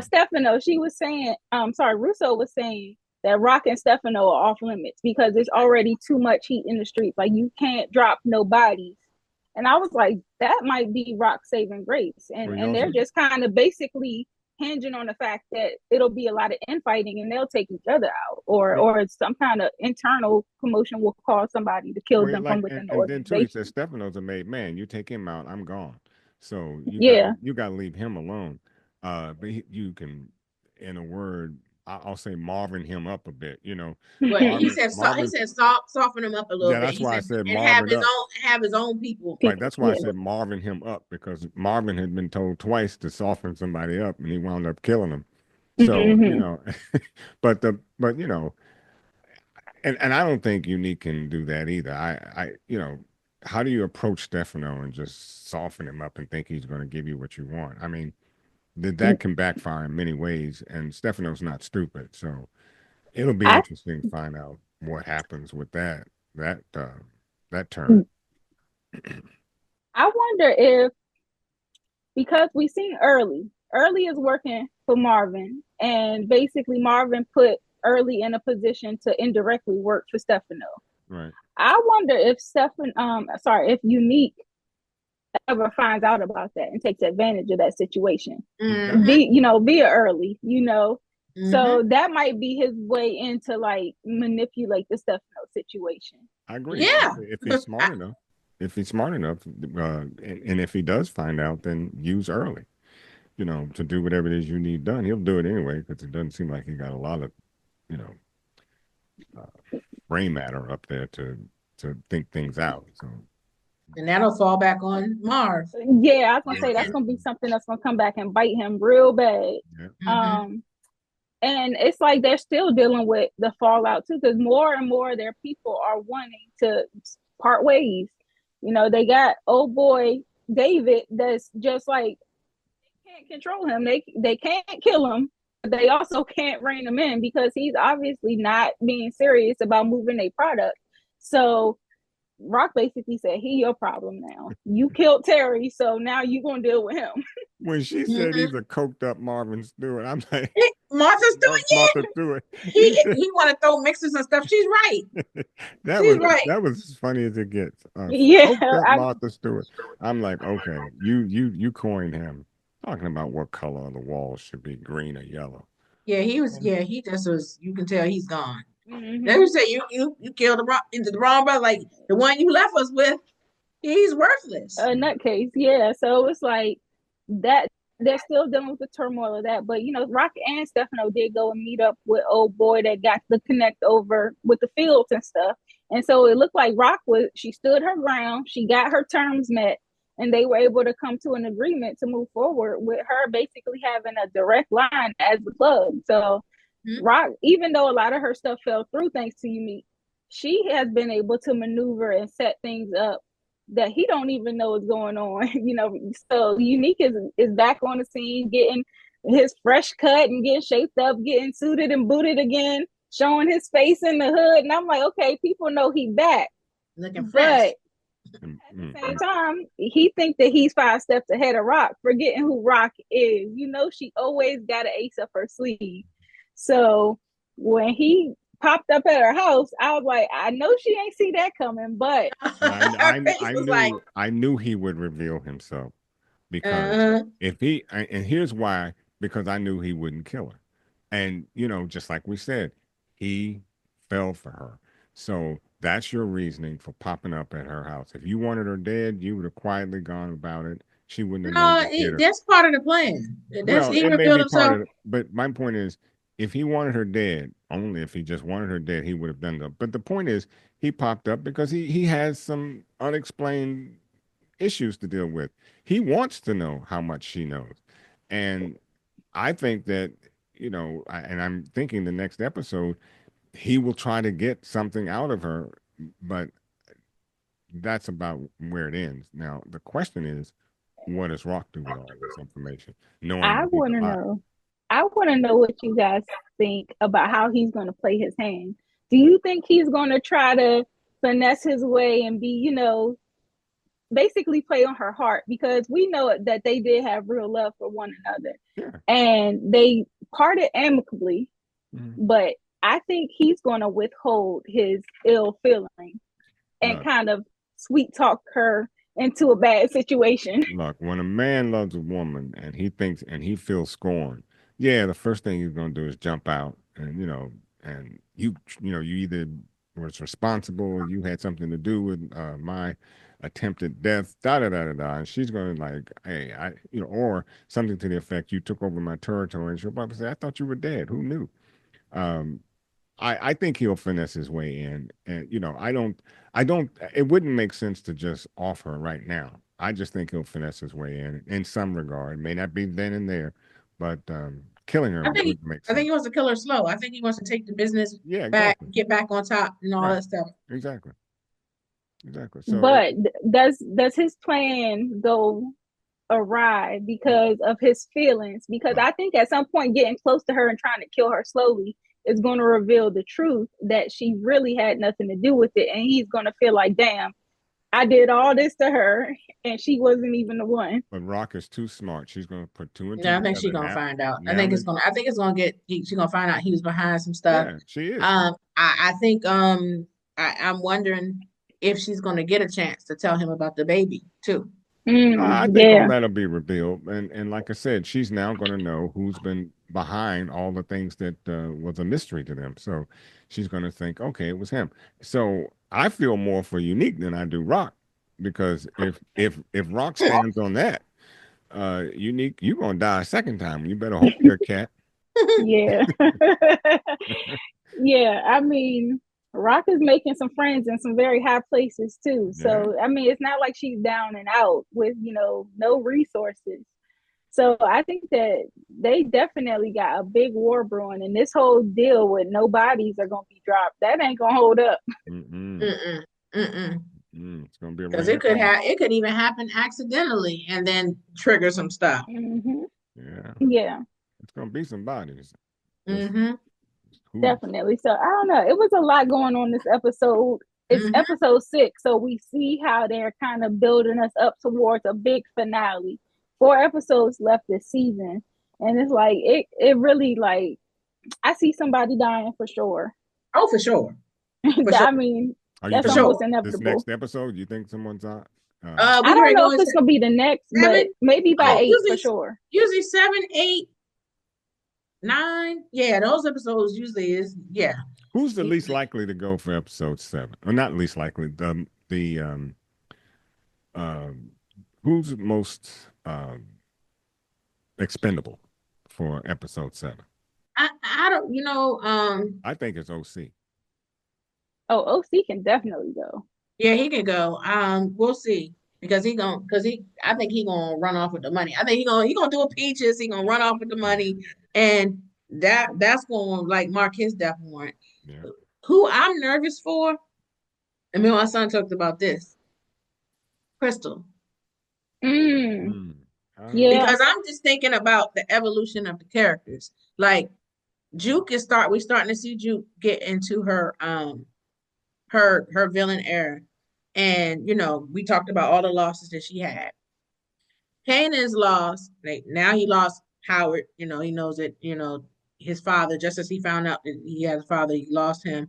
Stefano, she was saying, sorry, Russo was saying that Rock and Stefano are off limits because there's already too much heat in the streets. Like you can't drop no bodies. And I was like, that might be Rock saving grace. And Well, you and they're also just kind of basically hinging on the fact that it'll be a lot of infighting and they'll take each other out, or well, or some kind of internal commotion will cause somebody to kill well, them from like, and, within the and then too, he said organization. Stefano's a made man. You take him out, I'm gone. So Yeah. you got to leave him alone. But you can, in a word, I'll say Marvin him up a bit. But he Marvin said he Marvin. said soften him up a little Yeah, bit. that's He why I said said and Marvin up. have his own people. Right, People. that's why I Yeah. said Marvin him up because Marvin had been told twice to soften somebody up, and he wound up killing him. So Hmm. but and I don't think Unique can do that either. How do you approach Stefano and just soften him up and think he's going to give you what you want? I mean, that can backfire in many ways, and Stefano's not stupid, so it'll be I interesting to find out what happens with that turn. I wonder if, because we seen early is working for Marvin, and basically Marvin put early in a position to indirectly work for Stefano. Right. I wonder if if Unique ever finds out about that and takes advantage of that situation. Mm-hmm. Via early, Mm-hmm. So that might be his way into like manipulate the Stefano situation. I agree. Yeah. If he's smart enough, and if he does find out, then use early, to do whatever it is you need done. He'll do it anyway because it doesn't seem like he got a lot of, you know, brain matter up there to think things out. So And that'll fall back on Marv. Yeah, I was gonna yeah, say that's yeah, gonna be something that's gonna come back and bite him real bad. yeah. Mm-hmm. Um, and it's like they're still dealing with the fallout too, because more and more of their people are wanting to part ways. They got old boy David that's just like they can't control him. They can't kill him, but they also can't rein him in because he's obviously not being serious about moving a product. So Rock basically said, "He your problem now. You killed Terry, so now you gonna deal with him." When she said Mm-hmm. he's a coked up Marvin Stewart, I'm like, Martha's doing Martha Stewart. He it. said He want to throw mixers and stuff. She's right. that She's was right. that was as funny as it gets. Yeah, Coked up Martha Stewart. I'm like, okay, you coined him talking about what color the walls should be, green or yellow. Yeah, he was. Yeah, he just was. You can tell he's gone. Then hmm you say you killed the wrong brother, like the one you left us with. He's worthless. a nutcase. Yeah, so it's like that. They're still dealing with the turmoil of that, but Rock and Stefano did go and meet up with old boy that got the connect over with the fields and stuff. And so it looked like she stood her ground, she got her terms met, and they were able to come to an agreement to move forward with her basically having a direct line as the plug. So Hmm? Rock, even though a lot of her stuff fell through thanks to Unique, she has been able to maneuver and set things up that he don't even know is going on. So Unique is back on the scene, getting his fresh cut and getting shaped up, getting suited and booted again, showing his face in the hood. And I'm like, okay, people know he back. Looking fresh. But Mm, at the mm, same mm. time, he think that he's 5 steps ahead of Rock, forgetting who Rock is. She always got an ace up her sleeve. So when he popped up at her house, I was like, I know she ain't see that coming, but And Her face was like, I knew he would reveal himself because uh-huh. and here's why, because I knew he wouldn't kill her. And just like we said, he fell for her. So that's your reasoning for popping up at her house. If you wanted her dead, you would have quietly gone about it. She wouldn't have known No, to get her. that's part of the plan. That's Well, he it may revealed be part himself. of it, but my point is, if he wanted her dead, only if he just wanted her dead, he would have done that. But the point is, he popped up because he has some unexplained issues to deal with. He wants to know how much she knows, and I think that and I'm thinking the next episode, he will try to get something out of her, but that's about where it ends. Now the question is, what does Rock do with all this information, knowing I that he's want to alive? know. I want to know what you guys think about how he's going to play his hand. Do you think he's going to try to finesse his way and be, basically play on her heart? Because we know that they did have real love for one another Yeah. and they parted amicably, Mm-hmm. but I think he's going to withhold his ill feeling and Look, kind of sweet talk her into a bad situation. look, when a man loves a woman and he thinks and he feels scorned, yeah, the first thing he's gonna do is jump out and and you either was responsible, you had something to do with my attempted death, da da da da da, and she's gonna like, hey, or something to the effect, you took over my territory, and she'll probably say, I thought you were dead. Who knew? Um, I think he'll finesse his way in, and I don't. It wouldn't make sense to just off her right now. I just think he'll finesse his way in some regard. May not be then and there, but killing her I think would make I think sense. he wants to kill her slow. I think he wants to take the business Yeah, back, exactly. get back on top, and all Right. that stuff. Exactly. Exactly. So But does his plan go awry because of his feelings? Because look, I think at some point getting close to her and trying to kill her slowly is going to reveal the truth that she really had nothing to do with it, and he's going to feel like, damn, I did all this to her and she wasn't even the one. but Rock is too smart. She's going to put two and two Yeah, I think she's together gonna now. find out. Now that I think it's gonna get. She's gonna find out he was behind some stuff. yeah, she is. I think I'm wondering if she's gonna get a chance to tell him about the baby too. I think all Yeah. that'll be revealed, and like I said, she's now going to know who's been behind all the things that was a mystery to them. So she's going to think, okay, it was him. So I feel more for Unique than I do Rock, because if Rock stands on that, Unique, you're going to die a second time. You better hope you're a cat. Yeah. Yeah. I mean, Rock is making some friends in some very high places too. Yeah. So, I mean, it's not like she's down and out with, no resources. So I think that they definitely got a big war brewing, and this whole deal with no bodies are gonna be dropped. That ain't gonna hold up. Mm-mm. Mm-mm, mm-mm. It's going to be a Because ring of fire. it could even happen accidentally and then trigger some stuff. Mm-hmm. Yeah. Yeah, It's going to be some bodies. Just Mm-hmm. who? definitely. So I don't know. It was a lot going on this episode. It's Mm-hmm. episode 6, so we see how they're kind of building us up towards a big finale. 4 episodes left this season, and it's like it really like I see somebody dying for sure. Oh, for sure, for sure, I mean, Are you that's for talking almost sure. this inevitable. next episode? You think someone's on? I We can don't know go if into it's gonna be the next, but 7. maybe by Oh, 8 for sure. usually 7, 8, 9. Yeah, those episodes usually is yeah. Who's the least likely to go for episode 7? Or not least likely, the um who's most expendable for episode 7? I don't I think it's OC. Oh, OC can definitely go. yeah, he can go. We'll see. Because I think he gonna run off with the money. I think he gonna do a peaches, he gonna run off with the money, and that's gonna like mark his death warrant. Yeah. Who I'm nervous for, and me and my son talked about this, Crystal. Mm, Mm. yeah. Because I'm just thinking about the evolution of the characters. Like we're starting to see Juke get into her villain era. And we talked about all the losses that she had. Kanan's lost, like now he lost Howard, he knows that, his father, just as he found out that he had a father, he lost him.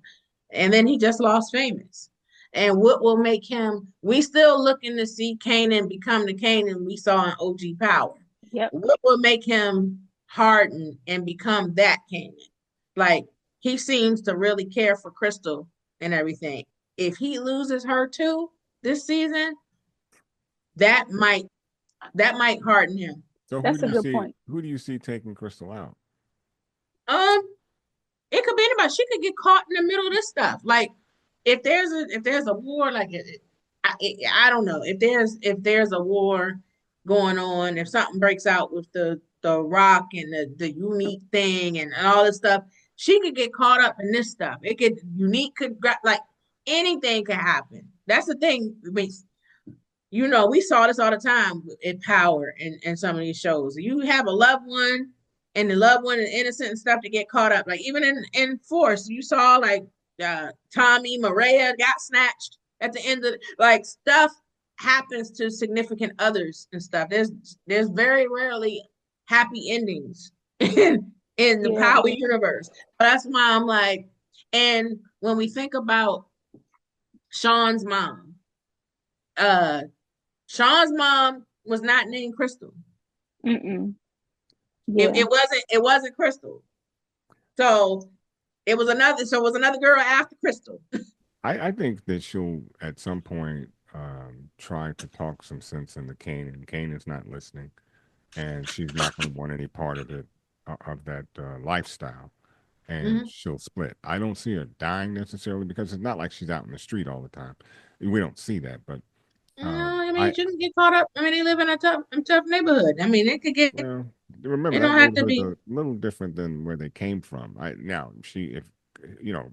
And then he just lost Famous. And what will make him, we still looking to see Kanan become the Kanan we saw in OG Power. Yep. What will make him harden and become that Kanan? Like, he seems to really care for Crystal and everything. If he loses her too this season, that might harden him. So That's a good point. who do you see taking Crystal out? Um, it could be anybody. She could get caught in the middle of this stuff. Like if there's a war, like I don't know if there's a war going on, if something breaks out with the Rock and the unique thing and all this stuff, she could get caught up in this stuff. It could unique could like anything could happen. That's the thing. I mean, we saw this all the time in Power and some of these shows. You have a loved one, and the loved one is innocent and stuff to get caught up. Like even in Force, you saw like Tommy Maria got snatched at the end of like stuff happens to significant others and stuff. There's very rarely happy endings in the Yeah. Power universe. But that's why I'm like, and when we think about Sean's mom, uh Sean's mom was not named Crystal. Mm-mm. It, Yeah. it wasn't Crystal. So it was another girl after Crystal. I think that she'll at some point try to talk some sense into Kanan. Kanan's not listening, and she's not going to want any part of it of that lifestyle. And Mm-hmm. she'll split. I don't see her dying necessarily because it's not like she's out in the street all the time. We don't see that, but No, I mean, I shouldn't get caught up. I mean, they live in a tough neighborhood. I mean, it could get. well remember It that don't have to neighborhood's be. a little different than where they came from. I now she if you know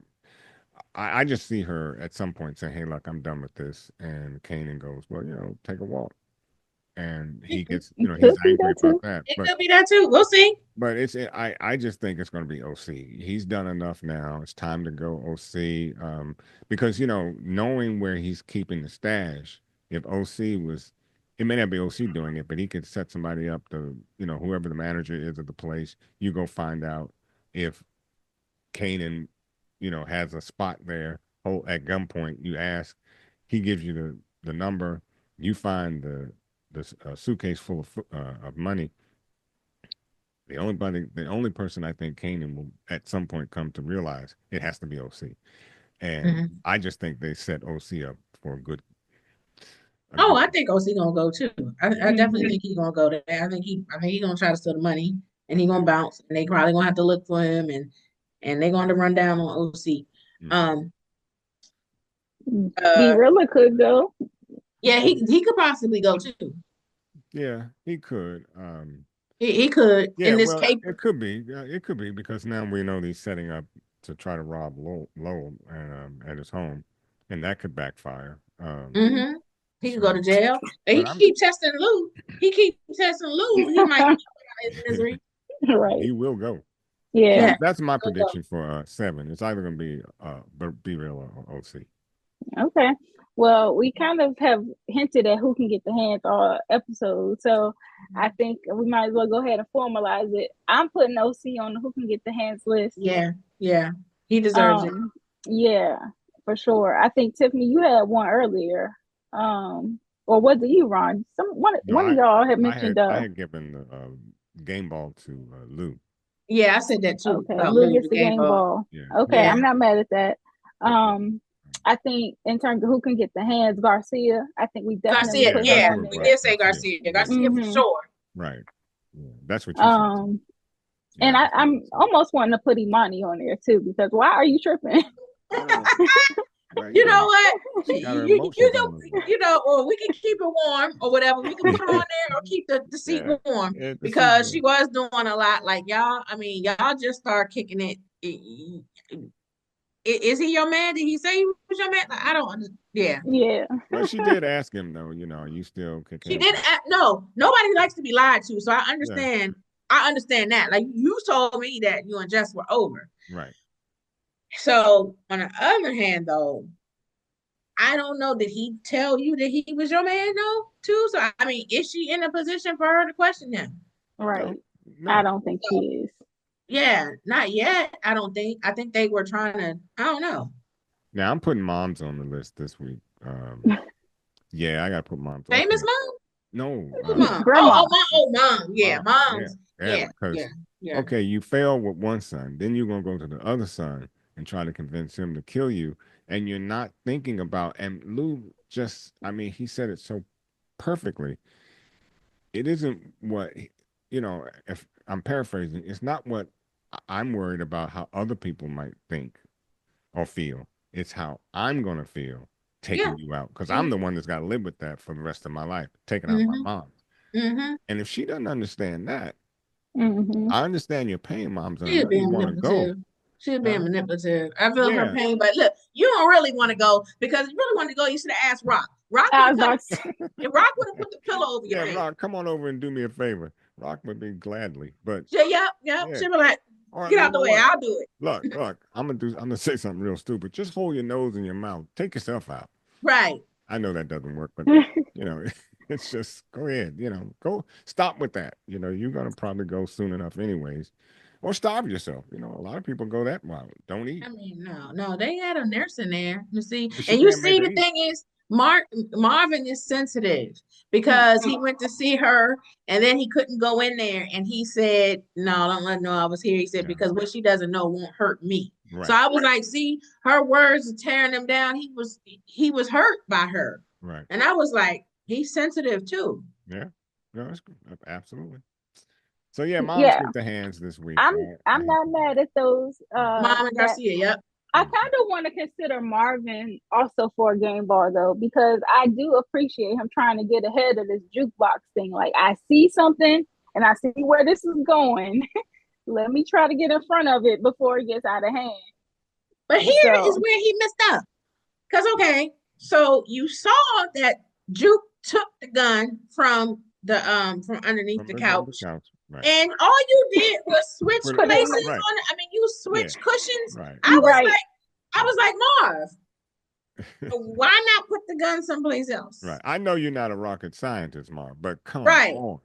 I just see her at some point saying, "Hey, look, I'm done with this," and Kanan goes, "Well, take a walk," and he gets It he's could be angry that about too. that, It could be that too. We'll see. but I just think it's going to be OC. He's done enough now. It's time to go OC. Because knowing where he's keeping the stash, if OC was, it may not be OC doing it, but he could set somebody up to whoever the manager is of the place. You go find out if Kanan, has a spot there. Hold at gunpoint. You ask, he gives you the number. You find the suitcase full of money. The only person I think Kanan will at some point come to realize it has to be OC, and Mm-hmm. I just think they set OC up for a Oh, good. I think OC gonna go too. I Yeah, definitely Mm-hmm. think he's gonna go there. I think he gonna try to steal the money and he gonna bounce and they probably gonna have to look for him and they're gonna run down on OC. hmm Um Be uh Rilla could go. yeah, he could possibly go too. yeah, he could. He could Yeah, in this well, caper. it could be. It could be because now we know he's setting up to try to rob Lowell at his home, and that could backfire. Mm-hmm. He could go So, to jail. And he but keep testing Lou. He keep testing Lou. He might get out of his misery. Right. he will go. Yeah. So Yeah. that's my He'll go. prediction for 7. It's either going to be Be Real or OC. Okay. Well, we kind of have hinted at who can get the hands all episode. So I think we might as well go ahead and formalize it. I'm putting OC on the who can get the hands list. Yeah, yeah. He deserves it. Um, yeah, for sure. I think Tiffany, you had one earlier. Or was it you, Ron? No, One of y'all had I mentioned had I had given the game ball to Lou. Yeah, I said that too okay, about Lou Lou, gets the the game game ball. ball. Yeah, Okay, Yeah. I'm not mad at that. but I think in terms of who can get the hands, Garcia. I think we definitely Garcia, yeah, put him that's yeah. on what it We was. there. did say Garcia. Garcia. Yeah, Garcia for Hmm. sure. right. Yeah, that's what you said. Um, Yeah, and I said I'm Garcia. almost wanting to put Imani on there too because why are you tripping? Well, well, You know what? she got her You emotions know, on her. or we can keep it warm or whatever. We can put her on there or keep the seat Yeah, warm yeah, the because she season. was doing a lot. Like y'all, I mean, y'all just start kicking it. Is he your man? Did he say he was your man? Like, I don't understand. Yeah. Yeah. Well, she did ask him though. You still kicking She it? did no, nobody likes to be lied to. So I Yeah, understand. I understand that. Like you told me that you and Jess were over. right. So on the other hand, though, I don't know. Did he tell you that he was your man though, too? So I mean, is she in a position for her to question him? Right. No, I no. don't think she So is. yeah, not yet. I don't think. I think they were trying to. I don't know. Now I'm putting moms on the list this week. Yeah, I gotta put moms. Famous Okay, mom? no, Who mom? Grandma. Mom. Yeah, mom. Yeah, moms. yeah, Yeah, yeah, because yeah. okay, you fail with one son, then you're gonna go to the other son and try to convince him to kill you, and you're not thinking about. And Lou just, I mean, he said it so perfectly. It isn't what if I'm paraphrasing, it's not what I'm worried about how other people might think or feel. It's how I'm gonna feel Yeah. taking you out because I'm the one that's got to live with that for the rest of my life, taking out my Mm-hmm. mom. Mm-hmm. And if she doesn't understand that, Hmm. I understand you're paying moms, and I She'll know be you want to go, manipulative. She's being manipulative. I feel her Yeah. pain, but look, you don't really want to go because if you really want to go, you should have asked Rock. Rock I would was have about come. to And Rock would have put the pillow over your Yeah, head. Rock, come on over and do me a favor. Rock would be gladly, but Yeah, yep. yeah. She'd be like, Or get you out the know way. what? I'll do it. Look, I'm gonna say something real stupid. Just hold your nose in your mouth. Take yourself out. Right. I know that doesn't work, but you know, it's just go ahead, go stop with that. You're gonna probably go soon enough anyways. Or starve yourself. A lot of people go that route. Don't eat. I mean, no, they had a nurse in there. You see, But she and you can't make see, her the eat. thing is, Marvin is sensitive because he went to see her, and then he couldn't go in there, and he said, "No, don't let her know I was here." He said, Yeah. "Because what she doesn't know won't hurt me." So Right. I was like, "See, her words are tearing him down." He was hurt by her, Right. and I was like, "He's sensitive too." Yeah. No, that's good. Absolutely. So yeah, moms yeah. get the hands this week. I'm not mad at those Mom and that Garcia, yep. I kind of want to consider Marvin also for a game bar though, because I do appreciate him trying to get ahead of this jukebox thing. Like I see something and I see where this is going. Let me try to get in front of it before it gets out of hand. But here is So where he messed up. Because okay, so you saw that Juke took the gun from underneath From the under the couch. couch. Right. And all you did was switch Put it put it places in the right. on I mean, you Yeah. switch cushions. Right. right. I was like, Marv, why not put the gun someplace else? Right. I know you're not a rocket scientist, Mark, but come Right. on.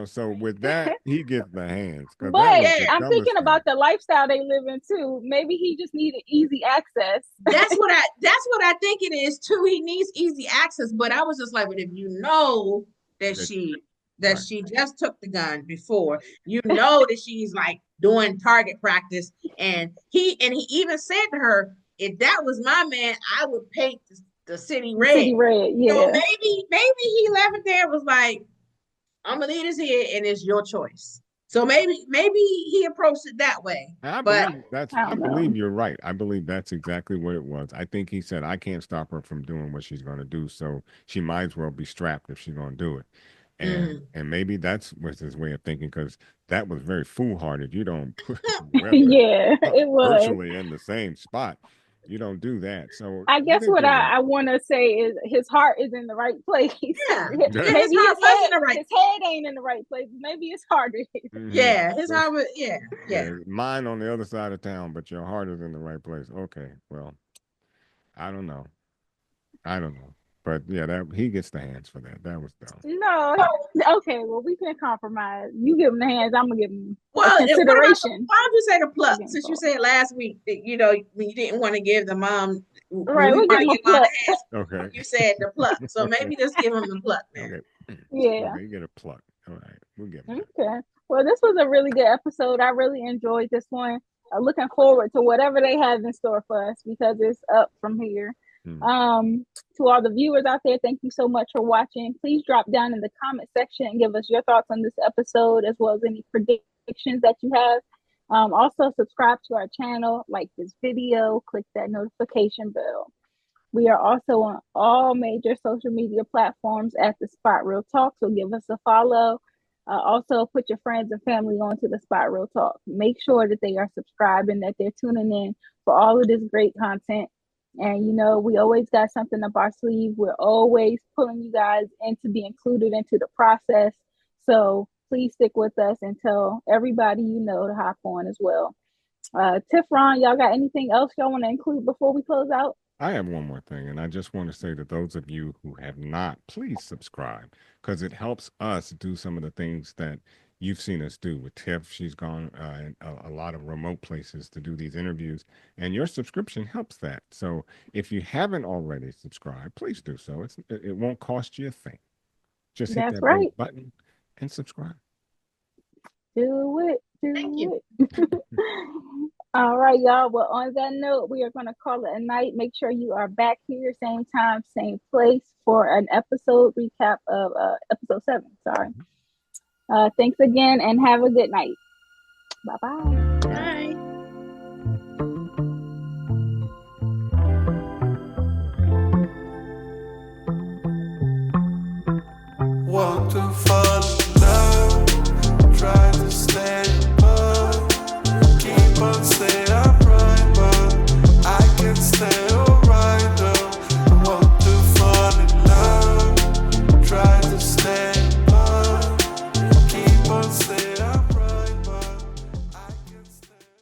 So with that, he gets the hands because that But was Yeah. the I'm thinking dumbest thing. about the lifestyle they live in too. Maybe he just needed easy access. That's what I think it is too. He needs easy access. But I was just like, but if you know that That, that right. she just took the gun before, you know that she's like doing target practice. And he even said to her, if that was my man, I would paint the city The red. city red, So yeah. maybe he left it there, was like, I'm gonna leave this here and it's your choice. So maybe he approached it that way. I But believe I I don't believe know. you're right. I believe that's exactly what it was. I think he said, I can't stop her from doing what she's going to do. So she might as well be strapped if she's going to do it. And maybe that's was his way of thinking because that was very foolhardy. You don't put weapons Yeah, it was. virtually in the same spot. You don't do that. So I I guess think what you're right. I want to say is his heart is in the right place. yeah, yeah, his Maybe heart was in the right. his head ain't in the right place. Maybe his heart is. Mhm. Yeah, his So, heart was. Yeah. yeah, mine on the other side of town, but your heart is in the right place. Okay, well, I don't know. I don't know. But yeah, that he gets the hands for that. That was dumb. No, okay. Well, we can compromise. You give him the hands. I'm gonna give him a Well, what about consideration why don't you say the for pluck? game Since you ball. said last week that when you didn't want to give the mom when Right, we we give want to him a give mom pluck. the hands, Okay. you said the pluck. So maybe just give him the pluck now. Okay. Yeah. Okay, you get a pluck. All right. We'll give him that. Okay. Well, this was a really good episode. I really enjoyed this one. Looking forward to whatever they have in store for us because it's up from here. Hmm. To all the viewers out there, thank you so much for watching. Please drop down in the comment section and give us your thoughts on this episode as well as any predictions that you have. Also, subscribe to our channel, like this video, click that notification bell. We are also on all major social media platforms at the Spot Real Talk, so give us a follow. Also, put your friends and family onto the Spot Real Talk. Make sure that they are subscribing, that they're tuning in for all of this great content. And we always got something up our sleeve. We're always pulling you guys in to be included into the process. So please stick with us and tell everybody to hop on as well. Tiff, Ron, y'all got anything else y'all want to include before we close out? I have one more thing, and I just want to say to those of you who have not, please subscribe because it helps us do some of the things that you've seen us do with Tiff. She's gone in a lot of remote places to do these interviews, and your subscription helps that. So if you haven't already subscribed, please do so. It won't cost you a thing. Just hit That's that little right. button and subscribe. Do it. Thank Do you. it. All right, y'all. Well, on that note, we are going to call it a night. Make sure you are back here, same time, same place, for an episode recap of episode 7. Sorry. Thanks again and have a good night. Bye-bye. Bye. What the fuck?